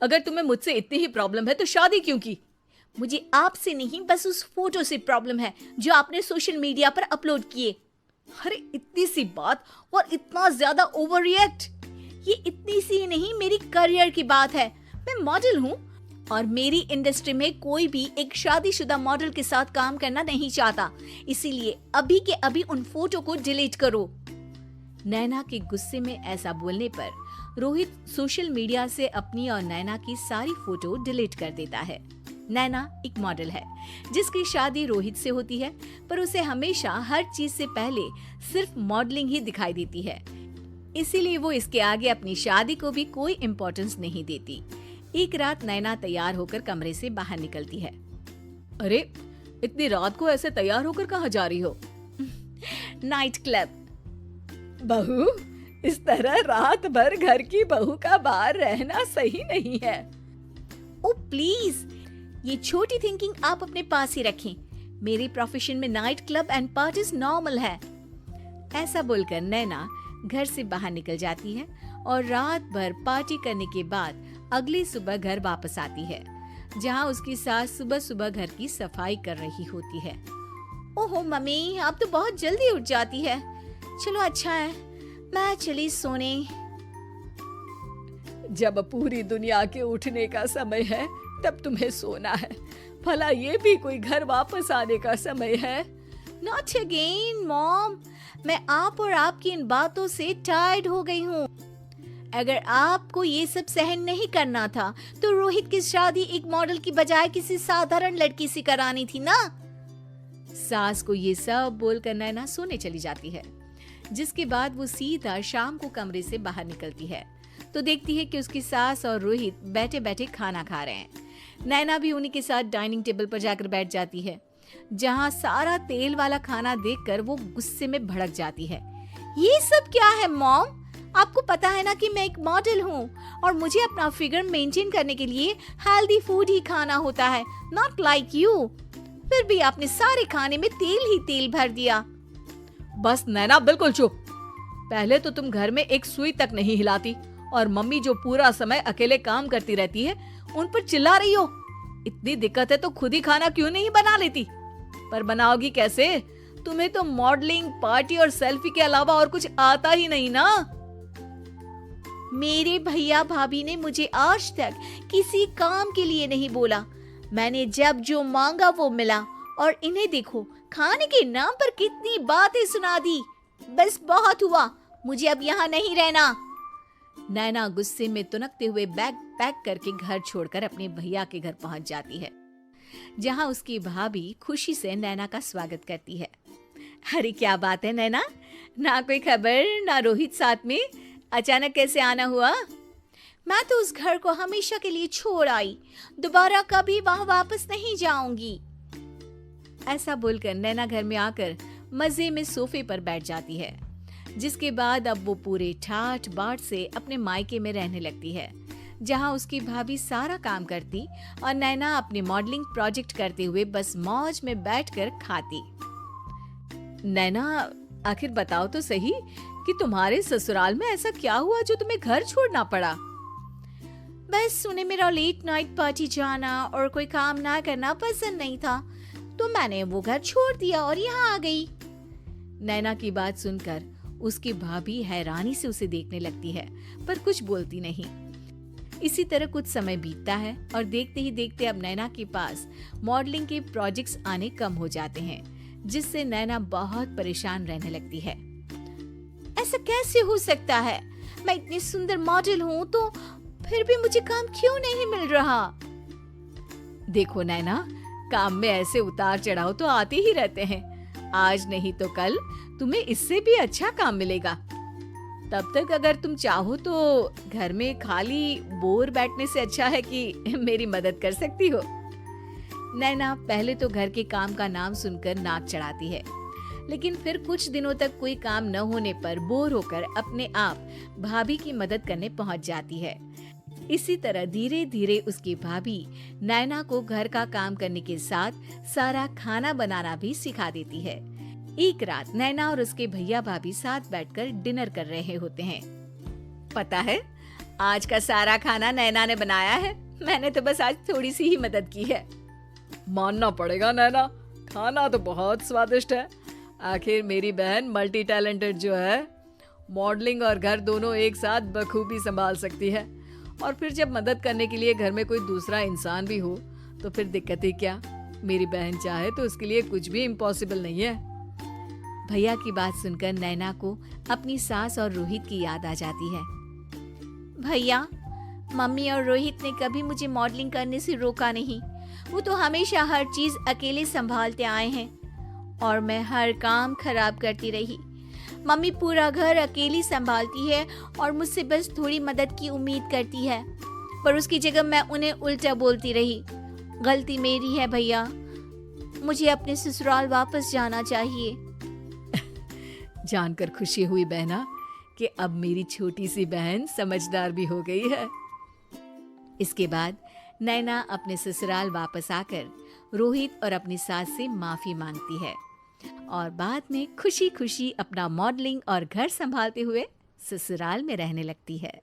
अगर तुम्हें मुझसे इतनी ही प्रॉब्लम है तो शादी क्यों की? मुझे आपसे नहीं, बस उस फोटो से प्रॉब्लम है जो आपने सोशल मीडिया पर अपलोड किए। अरे इतनी सी बात और इतना ज्यादा ओवर रिएक्ट? ये इतनी सी नहीं, मेरी करियर की बात है। मैं मॉडल हूँ और मेरी इंडस्ट्री में कोई भी एक शादीशुदा मॉडल के साथ काम करना नहीं चाहता, इसीलिए अभी के अभी उन फोटो को डिलीट करो। नैना के गुस्से में ऐसा बोलने पर रोहित सोशल मीडिया से अपनी और नैना की सारी फोटो डिलीट कर देता है। नैना एक मॉडल है जिसकी शादी रोहित से होती है, पर उसे हमेशा हर चीज से पहले सिर्फ मॉडलिंग ही दिखाई देती है, इसीलिए वो इसके आगे अपनी शादी को भी कोई इम्पोर्टेंस नहीं देती। एक रात नैना तैयार होकर कमरे से बाहर निकलती है। अरे इतनी रात को ऐसे तैयार होकर कहाँ जा रही हो? Night club. बहू, इस तरह रात भर घर की बहू का बाहर रहना सही नहीं है। ओ प्लीज, ये छोटी थिंकिंग आप अपने पास ही रखें। मेरे प्रोफेशन में night club and parties normal है। ऐसा बोलकर नैना घर से बाहर निकल जाती है और रात भर पार्टी करने के बाद अगली सुबह घर वापस आती है, जहां उसकी सास सुबह सुबह घर की सफाई कर रही होती है। ओहो मम्मी, आप तो बहुत जल्दी उठ जाती है। चलो अच्छा है, मैं चली सोने। जब पूरी दुनिया के उठने का समय है तब तुम्हें सोना है, भला ये भी कोई घर वापस आने का समय है? नॉट अगेन मॉम, मैं आप और आपकी इन बातों से टायर्ड हो गई हूँ। अगर आपको ये सब सहन नहीं करना था तो रोहित की शादी एक मॉडल की बजाय किसी साधारण लड़की से करानी थी ना। सास को ये सब बोलकर नैना सोने चली जाती है, जिसके बाद वो सीधा शाम को कमरे से बाहर निकलती है तो देखती है कि उसकी सास और रोहित बैठे बैठे खाना खा रहे हैं। नैना भी उन्हीं के साथ डाइनिंग टेबल पर जाकर बैठ जाती है, जहाँ सारा तेल वाला खाना देखकर वो गुस्से में भड़क जाती है। ये सब क्या है मॉम? आपको पता है ना कि मैं एक मॉडल हूँ और मुझे अपना फिगर मेंटेन करने के लिए हेल्दी फूड ही खाना होता है, नॉट लाइक यू। फिर भी आपने सारे खाने में तेल ही तेल भर दिया। बस नैना बिल्कुल चुप। पहले तो तुम घर में एक सुई तक नहीं हिलाती और मम्मी जो पूरा समय अकेले काम करती रहती है उन पर चिल्ला रही हो। इतनी दिक्कत है तो खुद ही खाना क्यों नहीं बना लेती? पर बनाओगी कैसे? तुम्हें तो मॉडलिंग, पार्टी और सेल्फी के अलावा और कुछ आता ही नहीं ना। मेरे भैया भाभी ने मुझे आज तक किसी काम के लिए नहीं बोला। मैंने जब जो मांगा वो मिला और इन्हें देखो, खाने के नाम पर कितनी बातें सुना दी। बस बहुत हुआ, मुझे अब यहाँ नहीं रहना। नैना गुस्से में तुनकते हुए बैग पैक करके घर छोड़कर अपने भैया के घर पहुंच जाती है, जहां उसकी भाभी खुशी से नैना का स्वागत करती है। अरे क्या बात है नैना, ना कोई खबर ना रोहित साथ में, अचानक कैसे आना हुआ? मैं तो उस घर को हमेशा के लिए छोड़ आई, दोबारा कभी वहां वापस नहीं जाऊंगी। ऐसा बोलकर नैना घर में आकर मजे में सोफे पर बैठ जाती है, जिसके बाद अब वो पूरे ठाठ बाट से अपने मायके में रहने लगती है, जहां उसकी भाभी सारा काम करती और नैना अपने मॉडलिंग प्रोजेक्ट करते हुए बस मौज में बैठकर खाती। नैना, आखिर बताओ तो सही कि तुम्हारे ससुराल में ऐसा क्या हुआ जो तुम्हें घर छोड़ना पड़ा? बस उन्हें मेरा लेट नाइट पार्टी जाना और कोई काम ना करना पसंद नहीं था, तो मैंने वो घर छोड़ दिया और यहाँ आ गई। नैना की बात सुनकर उसकी भाभी हैरानी से उसे देखने लगती है, पर कुछ बोलती नहीं। इसी तरह कुछ समय बीतता है और देखते ही देखते अब नैना के पास मॉडलिंग के प्रोजेक्ट्स आने कम हो जाते हैं, जिससे नैना बहुत परेशान रहने लगती है। ऐसा कैसे हो सकता है? मैं इतनी सुंदर मॉडल हूँ तो फिर भी मुझे काम क्यों नहीं मिल रहा? देखो नैना, काम में ऐसे उतार चढ़ाव तो आते ही रहते हैं। आज नहीं तो कल तुम्हें इससे भी अच्छा काम मिलेगा। तब तक अगर तुम चाहो तो घर में खाली बोर बैठने से अच्छा है कि मेरी मदद कर सकती हो। नैना पहले तो घर के काम का नाम सुनकर नाक चढ़ाती है, लेकिन फिर कुछ दिनों तक कोई काम न होने पर बोर होकर अपने आप भाभी की मदद करने पहुंच जाती है। इसी तरह धीरे धीरे उसकी भाभी नैना को घर का काम करने के साथ सारा खाना बनाना भी सिखा देती है। एक रात नैना और उसके भैया भाभी साथ बैठकर डिनर कर रहे होते हैं। पता है, आज का सारा खाना नैना ने बनाया है, मैंने तो बस आज थोड़ी सी ही मदद की है। मानना पड़ेगा नैना, खाना तो बहुत स्वादिष्ट है। आखिर मेरी बहन मल्टी टैलेंटेड जो है, मॉडलिंग और घर दोनों एक साथ बखूबी संभाल सकती है। और फिर जब मदद करने के लिए घर में कोई दूसरा इंसान भी हो तो फिर दिक्कत ही क्या। मेरी बहन चाहे तो उसके लिए कुछ भी इम्पॉसिबल नहीं है। भैया की बात सुनकर नैना को अपनी सास और रोहित की याद आ जाती है। भैया, मम्मी और रोहित ने कभी मुझे मॉडलिंग करने से रोका नहीं। वो तो हमेशा हर चीज अकेले संभालते आए हैं और मैं हर काम खराब करती रही। मम्मी पूरा घर अकेली संभालती है और मुझसे बस थोड़ी मदद की उम्मीद करती है, पर उसकी जगह मैं उन्हें उल्टा बोलती रही। गलती मेरी है भैया, मुझे अपने ससुराल वापस जाना चाहिए। जानकर खुशी हुई बहना कि अब मेरी छोटी सी बहन समझदार भी हो गई है। इसके बाद नैना अपने ससुराल वापस आकर रोहित और अपनी सास से माफी मांगती है और बाद में खुशी खुशी अपना मॉडलिंग और घर संभालते हुए ससुराल में रहने लगती है।